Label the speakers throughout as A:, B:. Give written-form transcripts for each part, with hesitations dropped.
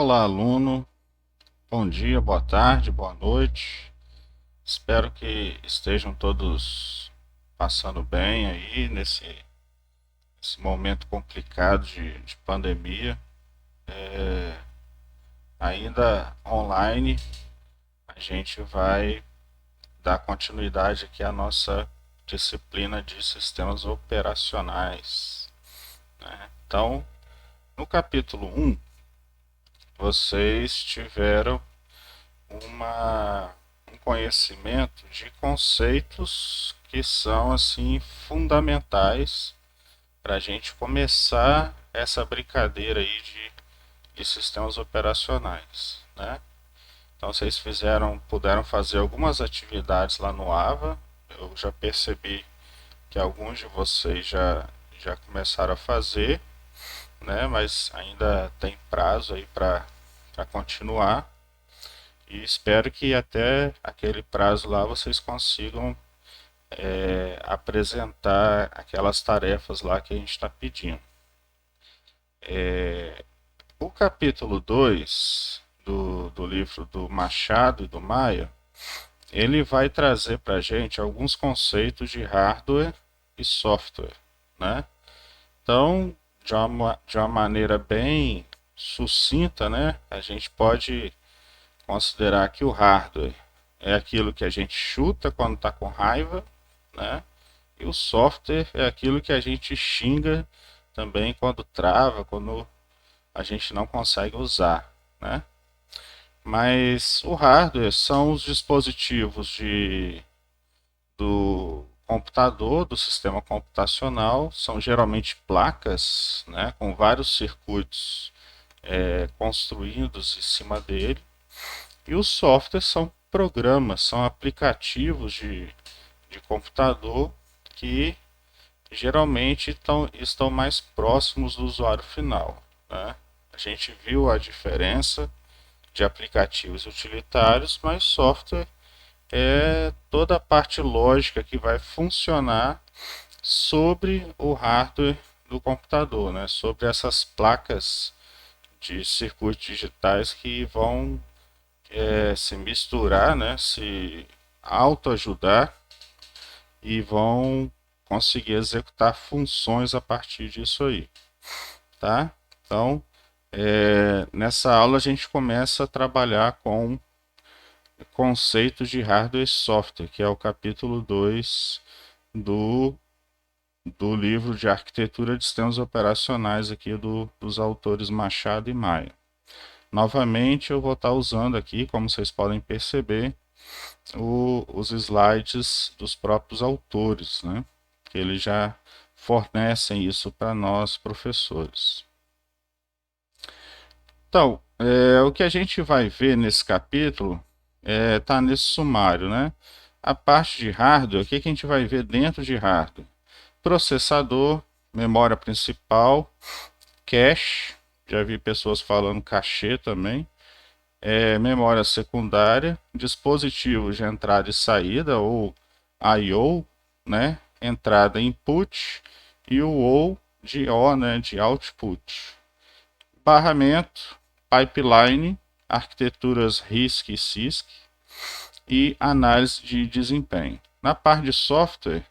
A: Olá, aluno. Bom dia, boa tarde, boa noite. Espero que estejam todos passando bem aí nesse momento complicado de pandemia. Ainda online, a gente vai dar continuidade aqui à nossa disciplina de sistemas operacionais, né? Então, no capítulo 1, vocês tiveram um conhecimento de conceitos que são assim fundamentais para a gente começar essa brincadeira aí de sistemas operacionais, né? Então vocês puderam fazer algumas atividades lá no AVA. Eu já percebi que alguns de vocês já começaram a fazer, né? Mas ainda tem prazo aí para continuar. E espero que até aquele prazo lá vocês consigam apresentar aquelas tarefas lá que a gente está pedindo. O capítulo 2 do livro do Machado e do Maia, ele vai trazer para a gente alguns conceitos de hardware e software, né? Então, de uma maneira bem sucinta, né, a gente pode considerar que o hardware é aquilo que a gente chuta quando está com raiva, né? E o software é aquilo que a gente xinga também quando trava, quando a gente não consegue usar, né? Mas o hardware são os dispositivos do computador, do sistema computacional, são geralmente placas, né, com vários circuitos construídos em cima dele. E os softwares são programas, são aplicativos de computador que geralmente estão mais próximos do usuário final, né? A gente viu a diferença de aplicativos utilitários, mas software é toda a parte lógica que vai funcionar sobre o hardware do computador, né? Sobre essas placas de circuitos digitais que vão se misturar, né? Se autoajudar e vão conseguir executar funções a partir disso aí, tá? Então, nessa aula a gente começa a trabalhar com conceitos de hardware e software, que é o capítulo 2 do, do livro de arquitetura de sistemas operacionais aqui dos autores Machado e Maia. Novamente, eu vou estar usando aqui, como vocês podem perceber, os slides dos próprios autores, né? Que eles já fornecem isso para nós, professores. Então, o que a gente vai ver nesse capítulo está nesse sumário, né? A parte de hardware, o que a gente vai ver dentro de hardware? Processador, memória principal, cache, já vi pessoas falando cachê também, memória secundária, dispositivos de entrada e saída, ou I/O, né? Entrada input, e o O de O, né? De output. Barramento, pipeline, arquiteturas RISC e CISC e análise de desempenho. Na parte de software,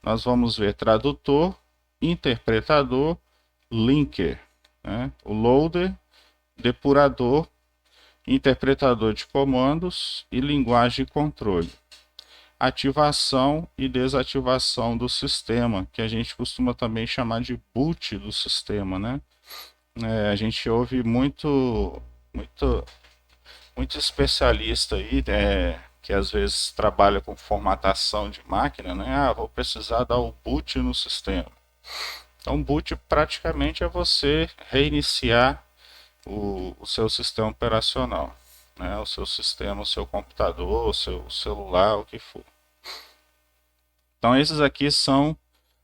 A: nós vamos ver tradutor, interpretador, linker, né? O loader, depurador, interpretador de comandos e linguagem de controle. Ativação e desativação do sistema, que a gente costuma também chamar de boot do sistema, né? A gente ouve muito, muito especialista aí, que às vezes trabalha com formatação de máquina, né? Ah, vou precisar dar o boot no sistema. Então, boot praticamente é você reiniciar o seu sistema operacional, né? O seu sistema, o seu computador, o seu celular, o que for. Então, esses aqui são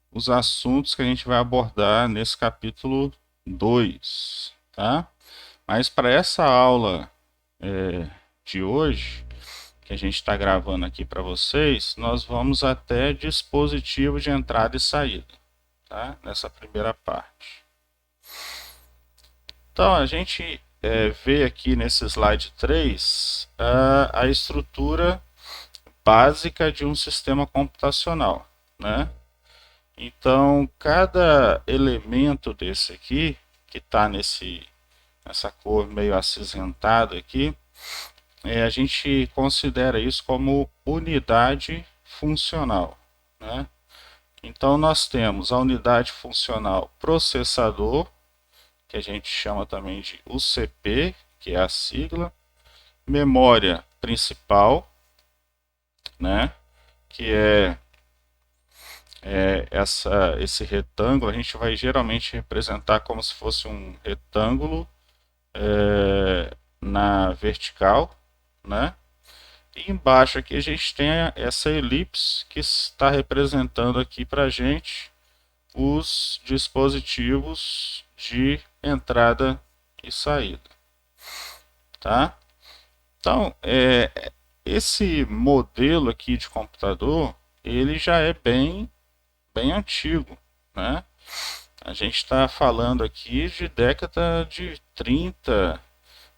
A: os assuntos que a gente vai abordar nesse capítulo 2, tá? Mas para essa aula de hoje, que a gente está gravando aqui para vocês, nós vamos até dispositivo de entrada e saída, tá? Nessa primeira parte. Então, a gente ver aqui nesse slide 3 a estrutura básica de um sistema computacional, né? Então, cada elemento desse aqui, que está nessa cor meio acinzentada aqui, a gente considera isso como unidade funcional, né? Então, nós temos a unidade funcional processador, que a gente chama também de UCP, que é a sigla, memória principal, né? Que esse retângulo, a gente vai geralmente representar como se fosse um retângulo na vertical, né? E embaixo aqui a gente tem essa elipse que está representando aqui para a gente os dispositivos de entrada e saída, tá? Então, esse modelo aqui de computador, ele já é bem antigo, né? A gente está falando aqui de década de 30,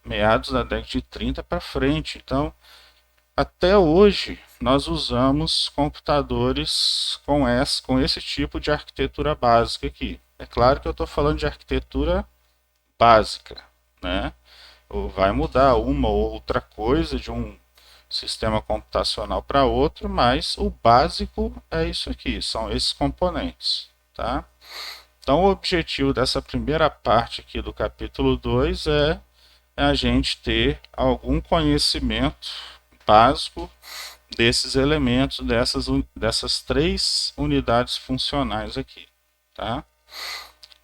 A: meados da década de 30 para frente. Então, até hoje, nós usamos computadores com esse tipo de arquitetura básica aqui. É claro que eu estou falando de arquitetura básica, né? Ou vai mudar uma ou outra coisa de um sistema computacional para outro, mas o básico é isso aqui, são esses componentes, tá? Então, o objetivo dessa primeira parte aqui do capítulo 2 é a gente ter algum conhecimento básico desses elementos, dessas três unidades funcionais aqui, tá?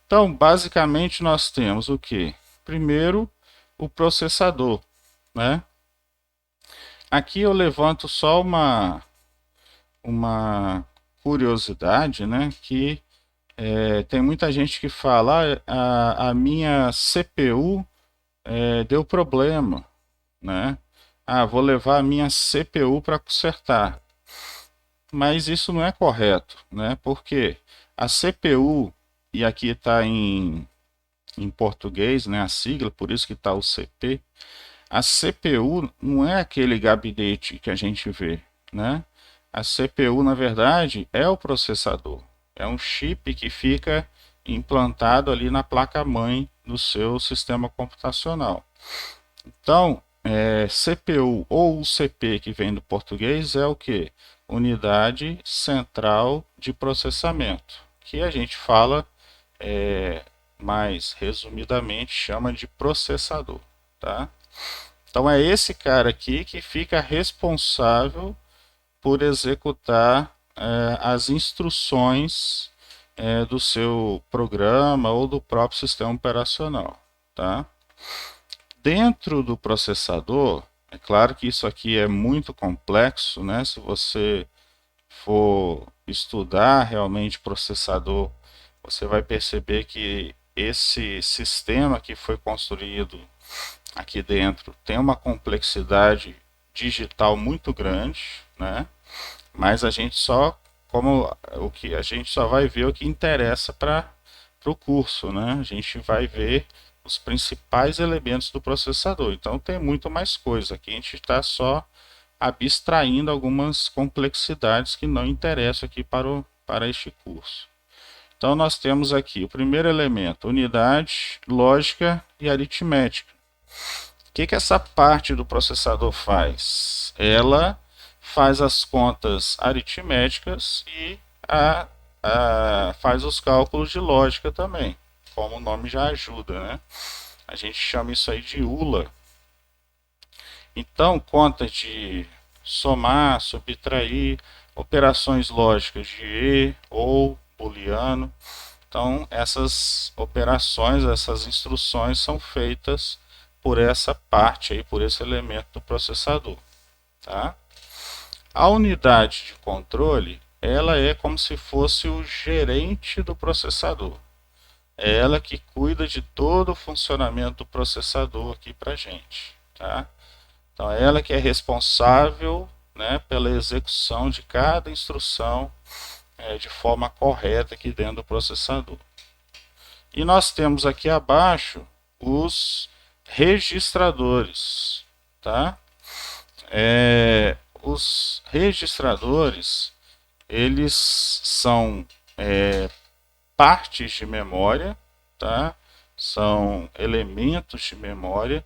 A: Então, basicamente, nós temos o que? Primeiro, o processador, né? Aqui eu levanto só uma curiosidade, né? Que tem muita gente que fala, a minha CPU deu problema, né? Vou levar a minha CPU para consertar. Mas isso não é correto, né? Porque a CPU, e aqui está em português, né? A sigla, por isso que está o CP. A CPU não é aquele gabinete que a gente vê, né? A CPU, na verdade, é o processador. É um chip que fica implantado ali na placa-mãe do seu sistema computacional. Então, CPU ou UCP, que vem do português, é o que? Unidade Central de Processamento, que a gente fala mais resumidamente, chama de processador, tá? Então é esse cara aqui que fica responsável por executar as instruções do seu programa ou do próprio sistema operacional, tá? Dentro do processador, é claro que isso aqui é muito complexo, né? Se você for estudar realmente processador, você vai perceber que esse sistema que foi construído aqui dentro tem uma complexidade digital muito grande, né? Mas a gente só a gente só vai ver o que interessa para o curso, né? A gente vai ver os principais elementos do processador. Então tem muito mais coisa. Aqui a gente está só abstraindo algumas complexidades que não interessam aqui para este curso. Então nós temos aqui o primeiro elemento, unidade, lógica e aritmética. O que essa parte do processador faz? Ela faz as contas aritméticas e faz os cálculos de lógica também, como o nome já ajuda, né? A gente chama isso aí de ULA. Então, conta de somar, subtrair, operações lógicas de e, ou, booleano. Então, essas operações, essas instruções são feitas por essa parte aí, por esse elemento do processador, tá? A unidade de controle, ela é como se fosse o gerente do processador. É ela que cuida de todo o funcionamento do processador aqui para a gente, tá? Então, é ela que é responsável, né, pela execução de cada instrução de forma correta aqui dentro do processador. E nós temos aqui abaixo os registradores, tá? Os registradores, eles são partes de memória, tá? São elementos de memória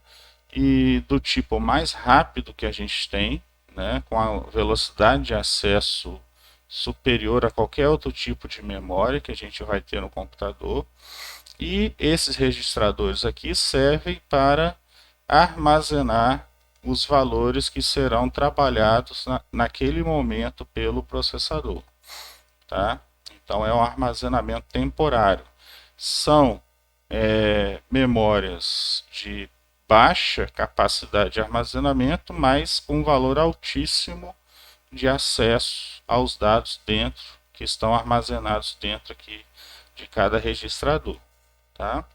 A: e do tipo mais rápido que a gente tem, né? Com a velocidade de acesso superior a qualquer outro tipo de memória que a gente vai ter no computador. E esses registradores aqui servem para armazenar os valores que serão trabalhados naquele momento pelo processador, tá? Então é um armazenamento temporário. São memórias de baixa capacidade de armazenamento, mas com valor altíssimo de acesso aos dados dentro que estão armazenados dentro aqui de cada registrador, tá?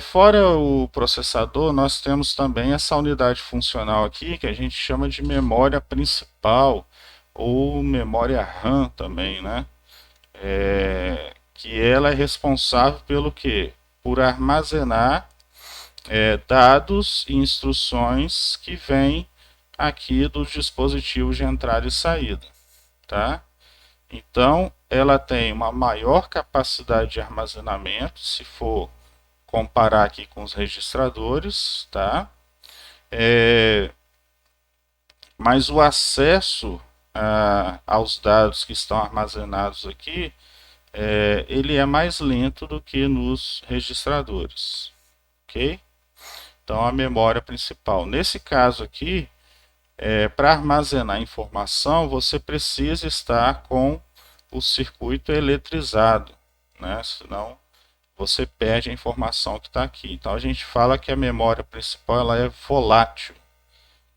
A: Fora o processador, nós temos também essa unidade funcional aqui que a gente chama de memória principal ou memória RAM também, né? Que ela é responsável pelo quê? Por armazenar dados e instruções que vêm aqui dos dispositivos de entrada e saída, tá? Então, ela tem uma maior capacidade de armazenamento, se for comparar aqui com os registradores, tá? Mas o acesso aos dados que estão armazenados aqui, ele é mais lento do que nos registradores, ok? Então, a memória principal. Nesse caso aqui, para armazenar informação, você precisa estar com o circuito eletrizado, né? Senão você perde a informação que está aqui. Então a gente fala que a memória principal ela é volátil,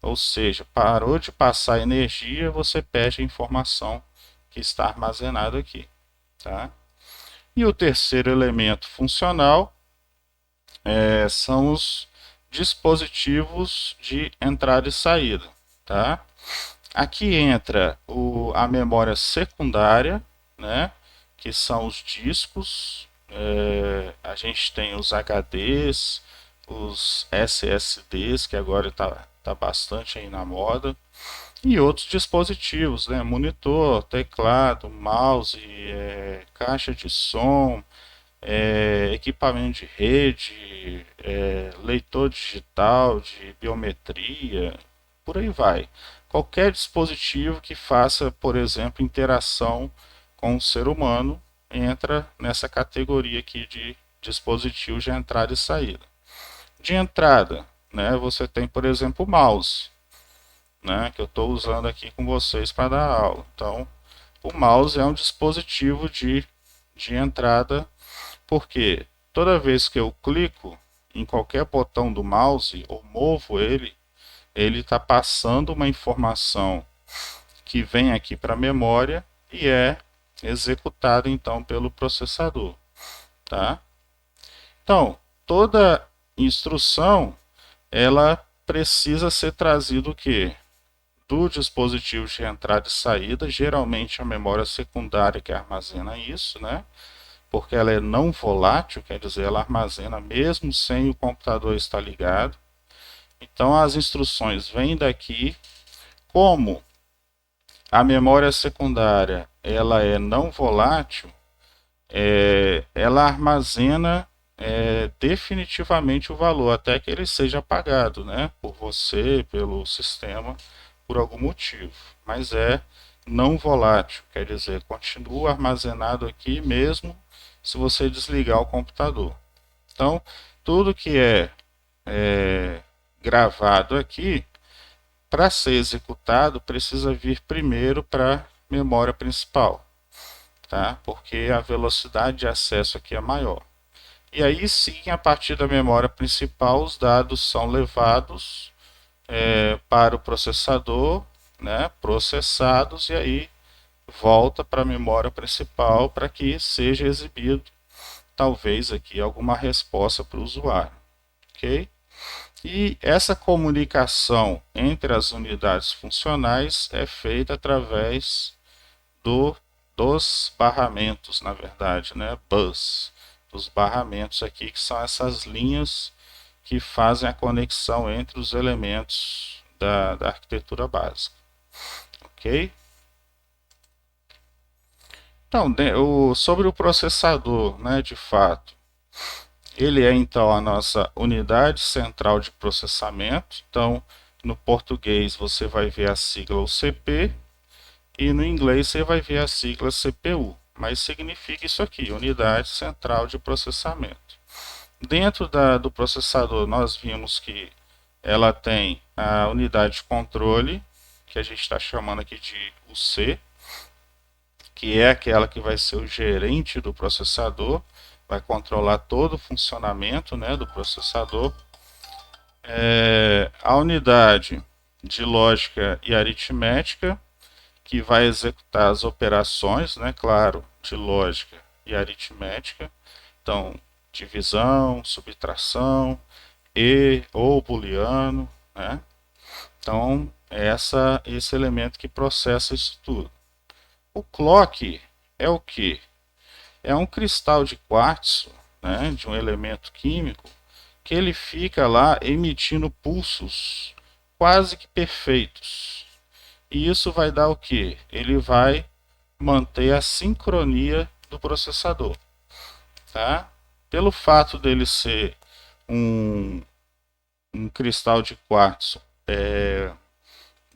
A: ou seja, parou de passar energia, você perde a informação que está armazenada aqui, tá? E o terceiro elemento funcional são os dispositivos de entrada e saída, tá? Aqui entra a memória secundária, né? Que são os discos. A gente tem os HDs, os SSDs, que agora tá bastante aí na moda, e outros dispositivos, né? Monitor, teclado, mouse, caixa de som, equipamento de rede, leitor digital, de biometria, por aí vai. Qualquer dispositivo que faça, por exemplo, interação com o ser humano entra nessa categoria aqui de dispositivos de entrada e saída. De entrada, né, você tem, por exemplo, o mouse, né, que eu estou usando aqui com vocês para dar aula. Então, o mouse é um dispositivo de entrada, porque toda vez que eu clico em qualquer botão do mouse ou movo ele está passando uma informação que vem aqui para a memória e é executada então pelo processador, tá? Então, toda instrução ela precisa ser trazido o quê? Do dispositivo de entrada e saída, geralmente a memória secundária que armazena isso, né? Porque ela é não volátil, quer dizer, ela armazena mesmo sem o computador estar ligado. Então as instruções vêm daqui. Como a memória secundária ela é não volátil, ela armazena definitivamente o valor até que ele seja apagado, né, por você, pelo sistema, por algum motivo. Mas é não volátil, quer dizer, continua armazenado aqui mesmo se você desligar o computador. Então, tudo que gravado aqui, para ser executado, precisa vir primeiro para a memória principal, tá? Porque a velocidade de acesso aqui é maior. E aí sim, a partir da memória principal, os dados são levados para o processador, né, processados, e aí volta para a memória principal para que seja exibido, talvez aqui, alguma resposta para o usuário, ok? E essa comunicação entre as unidades funcionais é feita através dos barramentos, na verdade, né? Bus, dos barramentos aqui, que são essas linhas que fazem a conexão entre os elementos da arquitetura básica. Ok? Então, sobre o processador, né, de fato, ele é então a nossa unidade central de processamento. Então, no português você vai ver a sigla UCP e no inglês você vai ver a sigla CPU, mas significa isso aqui, unidade central de processamento. Dentro do processador nós vimos que ela tem a unidade de controle, que a gente está chamando aqui de UC, que é aquela que vai ser o gerente do processador, vai controlar todo o funcionamento, né, do processador. A unidade de lógica e aritmética, que vai executar as operações, né, claro, de lógica e aritmética. Então, divisão, subtração, e ou booleano, né? Então, é esse elemento que processa isso tudo. O clock é o que? É um cristal de quartzo, né, de um elemento químico, que ele fica lá emitindo pulsos quase que perfeitos. E isso vai dar o que? Ele vai manter a sincronia do processador. Tá? Pelo fato dele ser um cristal de quartzo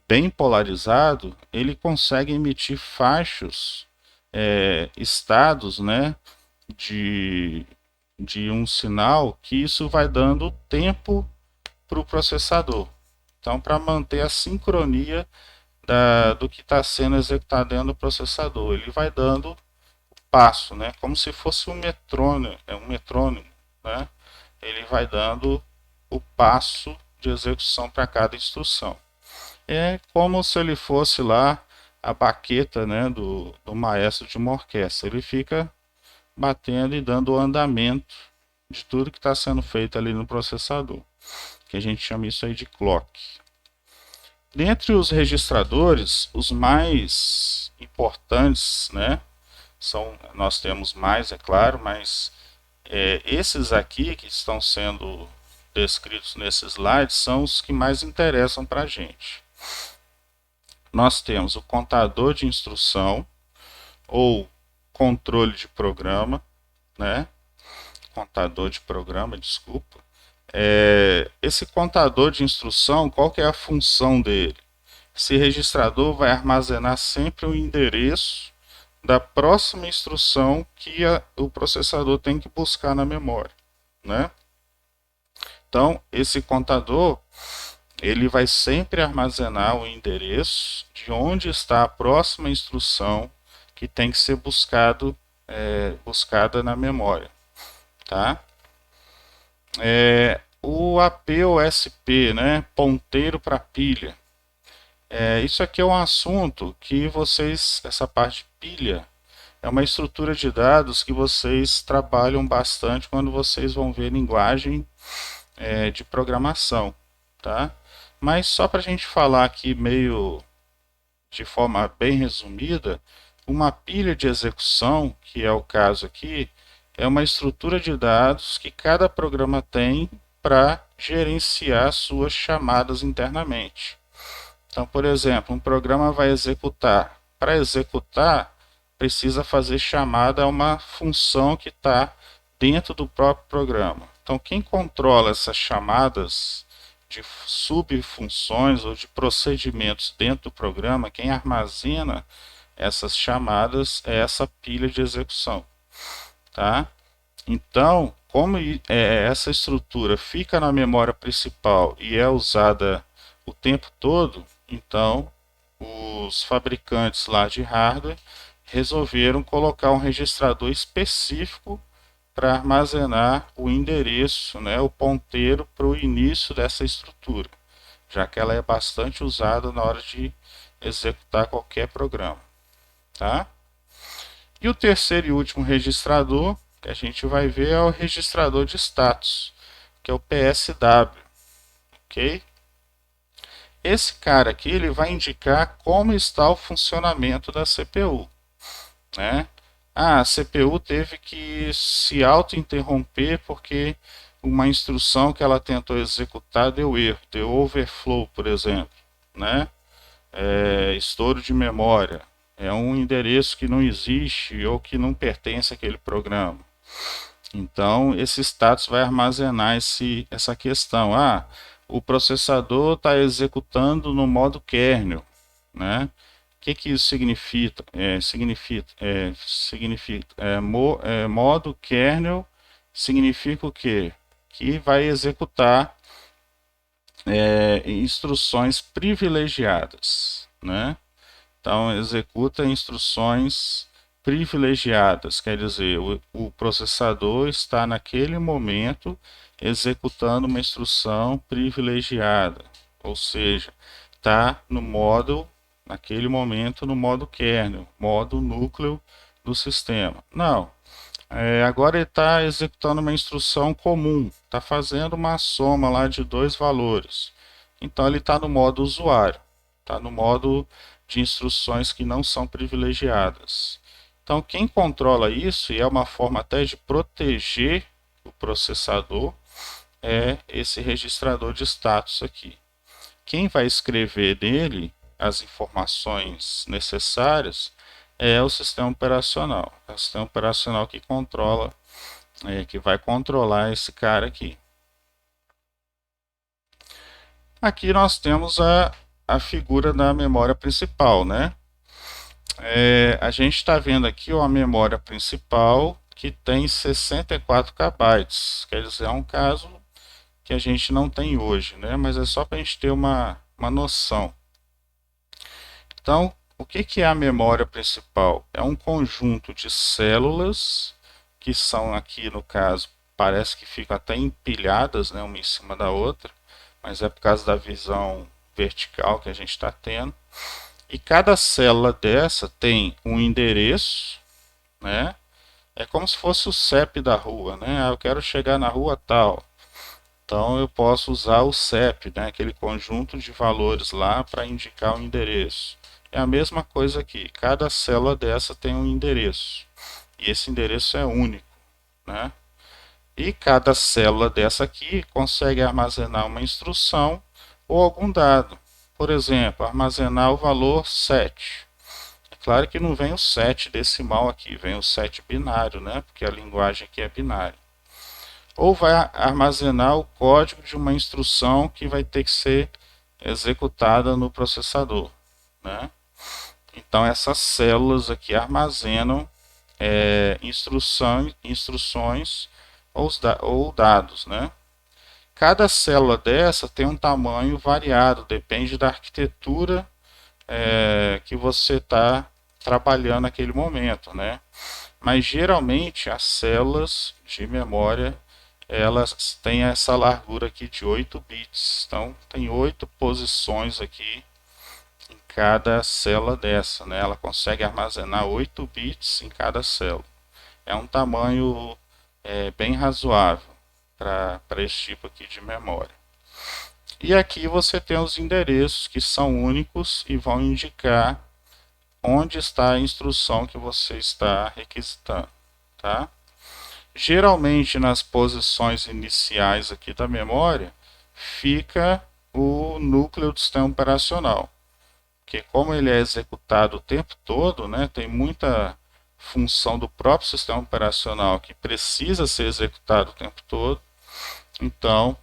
A: bem polarizado, ele consegue emitir fachos, estados, né, de um sinal, que isso vai dando tempo para o processador. Então, para manter a sincronia do que está sendo executado dentro do processador, ele vai dando passo, né, como se fosse um metrônomo, né? Ele vai dando o passo de execução para cada instrução. É como se ele fosse lá a baqueta, né, do maestro de uma orquestra. Ele fica batendo e dando o andamento de tudo que está sendo feito ali no processador, que a gente chama isso aí de clock. Dentre os registradores, os mais importantes, né, nós temos mais, é claro, mas esses aqui que estão sendo descritos nesse slide são os que mais interessam para a gente. Nós temos o contador de instrução, ou controle de programa, né? Contador de programa, desculpa. Esse contador de instrução, qual que é a função dele? Esse registrador vai armazenar sempre o endereço da próxima instrução que o processador tem que buscar na memória, né? Então, esse contador, ele vai sempre armazenar o endereço de onde está a próxima instrução que tem que ser buscada na memória, tá? O AP ou SP, né? Ponteiro para pilha. Isso aqui é um assunto que essa parte de pilha, é uma estrutura de dados que vocês trabalham bastante quando vocês vão ver linguagem de programação, tá? Mas só para a gente falar aqui meio de forma bem resumida, uma pilha de execução, que é o caso aqui, é uma estrutura de dados que cada programa tem para gerenciar suas chamadas internamente. Então, por exemplo, um programa vai executar. Para executar, precisa fazer chamada a uma função que está dentro do próprio programa. Então, quem controla essas chamadas de subfunções ou de procedimentos dentro do programa, quem armazena essas chamadas é essa pilha de execução. Tá? Então, como essa estrutura fica na memória principal e é usada o tempo todo, então os fabricantes lá de hardware resolveram colocar um registrador específico para armazenar o endereço, né, o ponteiro para o início dessa estrutura, já que ela é bastante usada na hora de executar qualquer programa. Tá? E o terceiro e último registrador que a gente vai ver é o registrador de status, que é o PSW. Ok? Esse cara aqui ele vai indicar como está o funcionamento da CPU, né? A CPU teve que se auto-interromper porque uma instrução que ela tentou executar deu erro, deu overflow, por exemplo, né? Estouro de memória, é um endereço que não existe ou que não pertence àquele programa. Então, esse status vai armazenar essa questão. Ah, o processador está executando no modo kernel, né? O que isso significa? Modo kernel significa o quê? Que vai executar instruções privilegiadas, né? Então, executa instruções privilegiadas, quer dizer, o processador está naquele momento executando uma instrução privilegiada, ou seja, está naquele momento, no modo kernel, modo núcleo do sistema. Não, agora ele está executando uma instrução comum, está fazendo uma soma lá de dois valores. Então ele está no modo usuário, está no modo de instruções que não são privilegiadas. Então quem controla isso, e é uma forma até de proteger o processador, é esse registrador de status aqui. Quem vai escrever nele as informações necessárias é o sistema operacional. É o sistema operacional que controla, que vai controlar esse cara aqui. Aqui nós temos a figura da memória principal, né? A gente está vendo aqui a memória principal que tem 64 KB. Quer dizer, é um caso que a gente não tem hoje, né? Mas é só para a gente ter uma noção. Então, o que é a memória principal? É um conjunto de células que são aqui, no caso, parece que ficam até empilhadas, né, uma em cima da outra, mas é por causa da visão vertical que a gente está tendo. E cada célula dessa tem um endereço, né? É como se fosse o CEP da rua, né? Eu quero chegar na rua tal. Então eu posso usar o CEP, né? Aquele conjunto de valores lá para indicar o endereço. É a mesma coisa aqui. Cada célula dessa tem um endereço. E esse endereço é único, né? E cada célula dessa aqui consegue armazenar uma instrução ou algum dado. Por exemplo, armazenar o valor 7. É claro que não vem o 7 decimal aqui, vem o 7 binário, né? Porque a linguagem aqui é binária. Ou vai armazenar o código de uma instrução que vai ter que ser executada no processador, né? Então essas células aqui armazenam instruções ou dados, né? Cada célula dessa tem um tamanho variado, depende da arquitetura que você está trabalhando naquele momento, né? Mas geralmente as células de memória elas têm essa largura aqui de 8 bits. Então tem 8 posições aqui em cada célula dessa, né? Ela consegue armazenar 8 bits em cada célula. É um tamanho bem razoável para esse tipo aqui de memória. E aqui você tem os endereços que são únicos e vão indicar onde está a instrução que você está requisitando, tá? Geralmente nas posições iniciais aqui da memória fica o núcleo do sistema operacional, que como ele é executado o tempo todo, né, tem muita função do próprio sistema operacional que precisa ser executado o tempo todo, então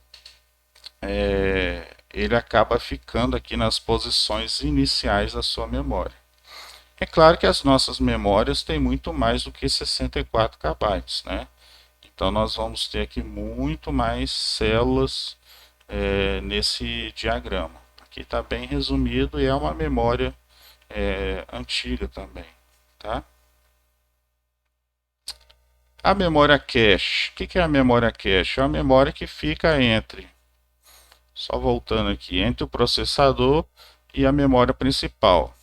A: ele acaba ficando aqui nas posições iniciais da sua memória. É claro que as nossas memórias têm muito mais do que 64 KB, né? Então nós vamos ter aqui muito mais células nesse diagrama. Aqui está bem resumido e é uma memória antiga também, tá? A memória cache. O que é a memória cache? É uma memória que fica só voltando aqui, entre o processador e a memória principal,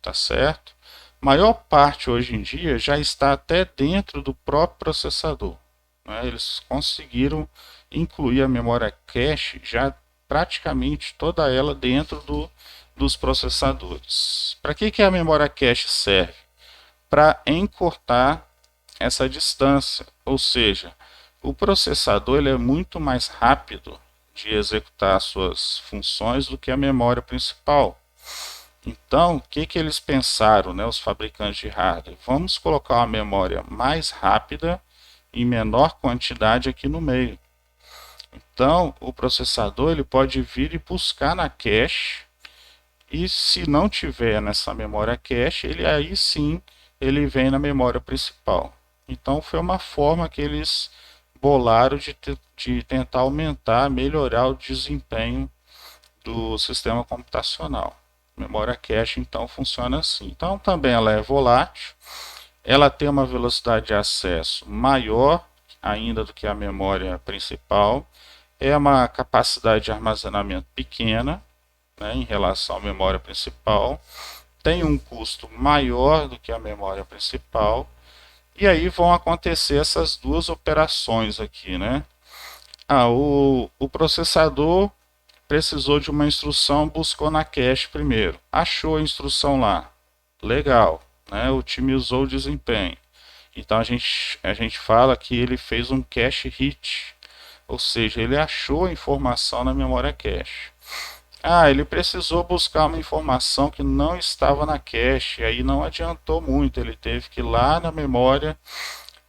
A: tá certo? A maior parte hoje em dia já está até dentro do próprio processador, né? Eles conseguiram incluir a memória cache já praticamente toda ela dentro dos processadores. Para que a memória cache serve? Para encurtar essa distância, ou seja, O processador ele é muito mais rápido de executar suas funções do que a memória principal. Então, o que eles pensaram, né, os fabricantes de hardware? Vamos colocar uma memória mais rápida em menor quantidade aqui no meio. Então, o processador ele pode vir e buscar na cache, e se não tiver nessa memória cache, aí sim ele vem na memória principal. Então, foi uma forma que eles bolaram de tentar aumentar, melhorar o desempenho do sistema computacional. Memória cache então funciona assim. Então também ela é volátil, ela tem uma velocidade de acesso maior ainda do que a memória principal, é uma capacidade de armazenamento pequena, né, em relação à memória principal, tem um custo maior do que a memória principal, e aí vão acontecer essas duas operações aqui, né? O processador precisou de uma instrução, buscou na cache primeiro, achou a instrução lá, legal, né? Otimizou o desempenho. Então a gente fala que ele fez um cache hit, ou seja, ele achou a informação na memória cache. Ele precisou buscar uma informação que não estava na cache, aí não adiantou muito, ele teve que ir lá na memória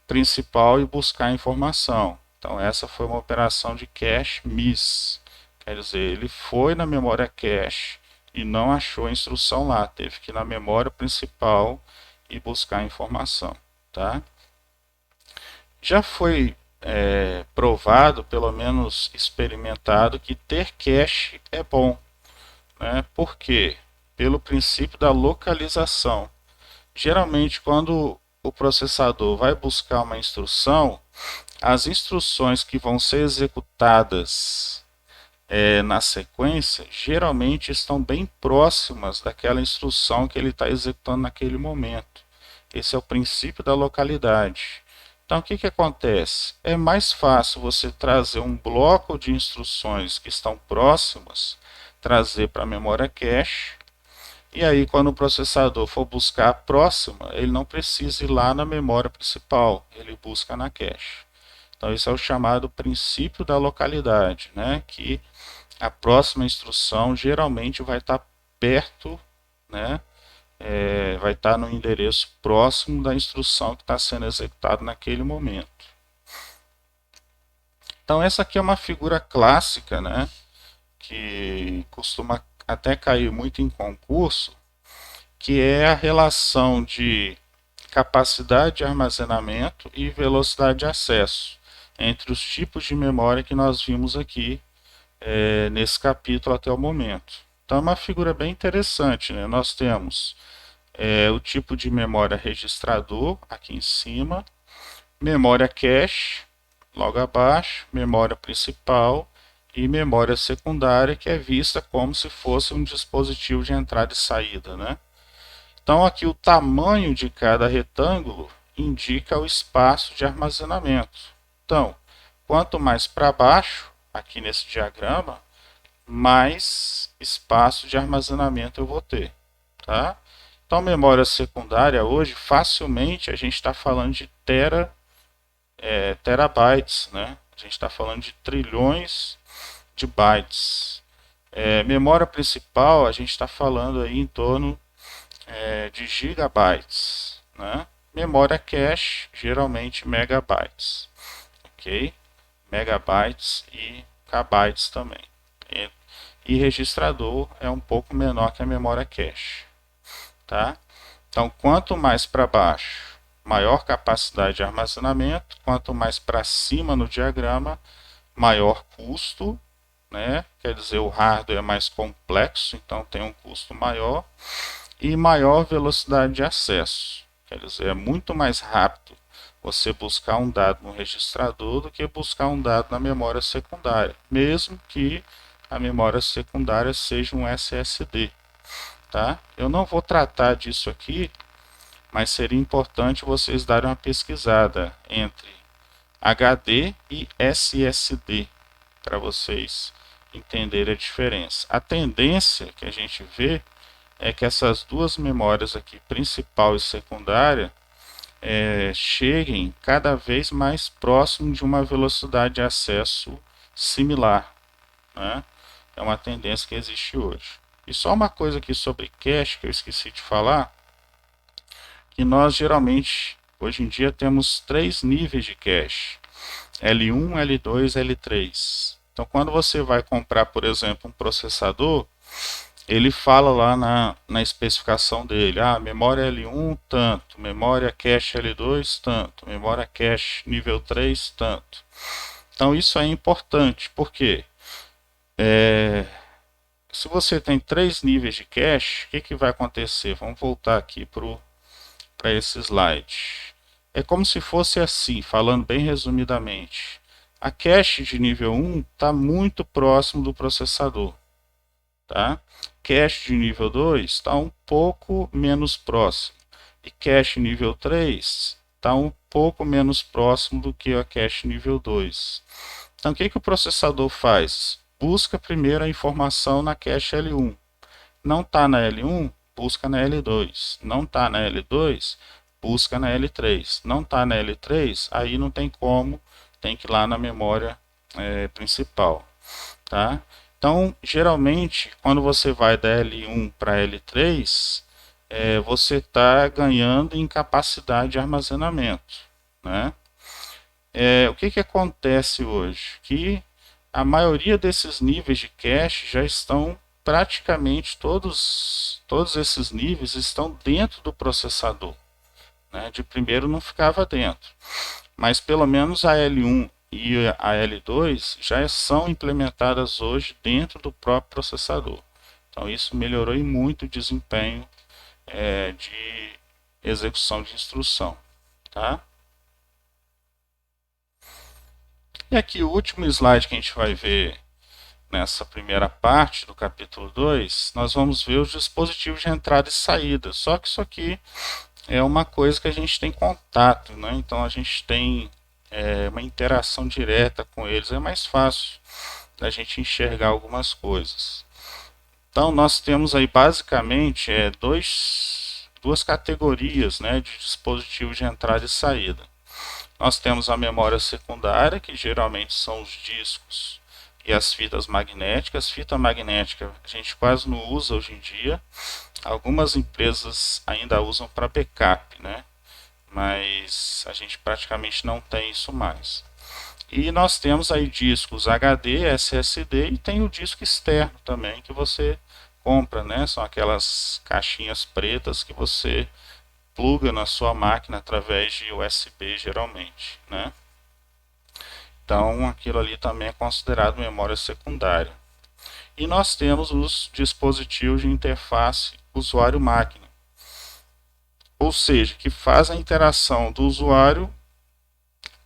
A: principal e buscar a informação. Então essa foi uma operação de cache miss. Quer dizer, ele foi na memória cache e não achou a instrução lá, teve que ir na memória principal e buscar a informação, tá? Já foi provado, pelo menos experimentado, que ter cache é bom, né? Por quê? Pelo princípio da localização. Geralmente, quando o processador vai buscar uma instrução, as instruções que vão ser executadas na sequência, geralmente estão bem próximas daquela instrução que ele está executando naquele momento. Esse é o princípio da localidade. Então, o que acontece? É mais fácil você trazer um bloco de instruções que estão próximas, trazer para a memória cache, e aí quando o processador for buscar a próxima, ele não precisa ir lá na memória principal, ele busca na cache. Então, esse é o chamado princípio da localidade, né? Que a próxima instrução geralmente vai estar perto, né? Vai estar no endereço próximo da instrução que está sendo executada naquele momento. Então essa aqui é uma figura clássica, né? Que costuma até cair muito em concurso, que é a relação de capacidade de armazenamento e velocidade de acesso entre os tipos de memória que nós vimos aqui nesse capítulo até o momento. Então é uma figura bem interessante, né? Nós temos o tipo de memória registrador aqui em cima, memória cache logo abaixo, memória principal e memória secundária, que é vista como se fosse um dispositivo de entrada e saída, né? Então aqui o tamanho de cada retângulo indica o espaço de armazenamento. Então, quanto mais para baixo, aqui nesse diagrama, mais espaço de armazenamento eu vou ter, tá? Então, memória secundária hoje, facilmente a gente está falando de terabytes, né? A gente está falando de trilhões de bytes. Memória principal, a gente está falando aí em torno de gigabytes, né? Memória cache, geralmente megabytes, ok? Megabytes e kbytes também. E registrador é um pouco menor que a memória cache, tá? Então, quanto mais para baixo, maior capacidade de armazenamento, quanto mais para cima no diagrama, maior custo, né? Quer dizer, o hardware é mais complexo, então tem um custo maior, e maior velocidade de acesso. Quer dizer, é muito mais rápido você buscar um dado no registrador do que buscar um dado na memória secundária, mesmo que a memória secundária seja um SSD. Tá? Eu não vou tratar disso aqui, mas seria importante vocês darem uma pesquisada entre HD e SSD para vocês entenderem a diferença. A tendência que a gente vê é que essas duas memórias aqui, principal e secundária, cheguem cada vez mais próximo de uma velocidade de acesso similar, né? É uma tendência que existe hoje. E só uma coisa aqui sobre cache que eu esqueci de falar, que nós geralmente, hoje em dia, temos 3 níveis de cache: L1, L2, L3. Então, quando você vai comprar, por exemplo, um processador, ele fala lá na especificação dele, memória L1 tanto, memória cache L2 tanto, memória cache nível 3 tanto. Então isso é importante, porque se você tem 3 níveis de cache, o que vai acontecer? Vamos voltar aqui para esse slide. É como se fosse assim, falando bem resumidamente. A cache de nível 1 está muito próximo do processador. Tá? Cache de nível 2 está um pouco menos próximo. E cache nível 3 está um pouco menos próximo do que a cache nível 2. Então o que o processador faz? Busca primeiro a informação na cache L1. Não está na L1, busca na L2. Não está na L2, busca na L3. Não está na L3, aí não tem como, tem que ir lá na memória principal. Tá? Então, geralmente, quando você vai da L1 para L3, você está ganhando em capacidade de armazenamento. Né? O que acontece hoje? Que a maioria desses níveis de cache já estão praticamente todos esses níveis estão dentro do processador. Né? De primeiro não ficava dentro, mas pelo menos a L1 e a L2 já são implementadas hoje dentro do próprio processador. Então isso melhorou muito o desempenho de execução de instrução. Tá? E aqui o último slide que a gente vai ver nessa primeira parte do capítulo 2, nós vamos ver os dispositivos de entrada e saída. Só que isso aqui é uma coisa que a gente tem contato, né? Então a gente tem uma interação direta com eles, é mais fácil da gente enxergar algumas coisas. Então nós temos aí basicamente duas categorias, né, de dispositivos de entrada e saída. Nós temos a memória secundária, que geralmente são os discos e as fitas magnéticas. Fita magnética a gente quase não usa hoje em dia. Algumas empresas ainda usam para backup, né? Mas a gente praticamente não tem isso mais. E nós temos aí discos HD, SSD e tem o disco externo também que você compra, né? São aquelas caixinhas pretas que você pluga na sua máquina através de USB geralmente, né? Então aquilo ali também é considerado memória secundária. E nós temos os dispositivos de interface usuário-máquina, ou seja, que faz a interação do usuário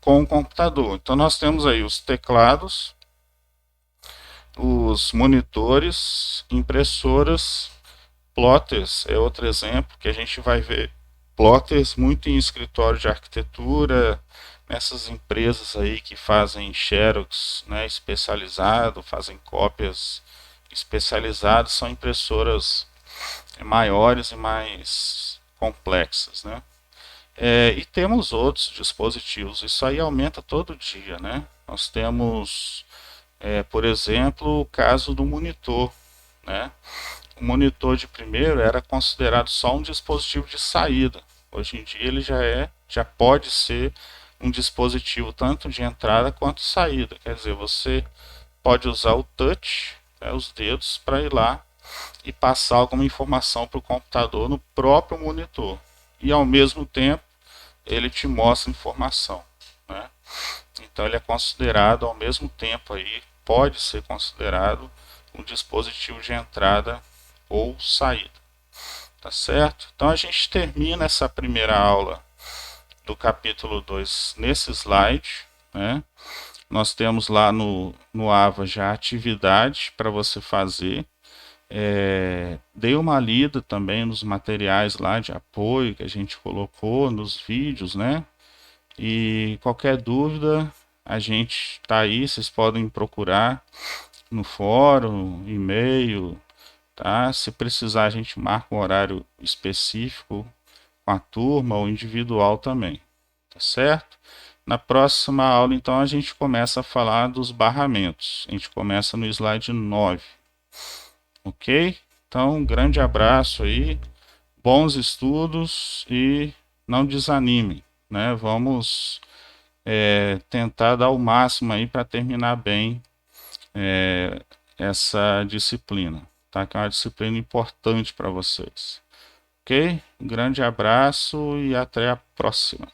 A: com o computador. Então nós temos aí os teclados, os monitores, impressoras, plotters é outro exemplo que a gente vai ver. Plotters muito em escritório de arquitetura, nessas empresas aí que fazem xerox, né, especializado, fazem cópias especializadas, são impressoras maiores e mais complexas, né? E temos outros dispositivos, isso aí aumenta todo dia, né? Nós temos, por exemplo, o caso do monitor, né? O monitor de primeiro era considerado só um dispositivo de saída. Hoje em dia ele já pode ser um dispositivo tanto de entrada quanto saída. Quer dizer, você pode usar o touch, né, os dedos, para ir lá e passar alguma informação para o computador no próprio monitor. E ao mesmo tempo ele te mostra informação, né? Então ele é considerado ao mesmo tempo aí, pode ser considerado um dispositivo de entrada ou saída, tá certo? Então a gente termina essa primeira aula do capítulo 2 nesse slide, né? Nós temos lá no AVA já atividade para você fazer. Dei uma lida também nos materiais lá de apoio que a gente colocou nos vídeos, né? E qualquer dúvida, a gente está aí, vocês podem procurar no fórum, e-mail, tá? Se precisar, a gente marca um horário específico com a turma ou individual também, tá certo? Na próxima aula, então, a gente começa a falar dos barramentos. A gente começa no slide 9, ok? Então, um grande abraço aí, bons estudos e não desanimem, né? Vamos tentar dar o máximo aí para terminar bem essa disciplina, tá? Que é uma disciplina importante para vocês. Ok? Um grande abraço e até a próxima.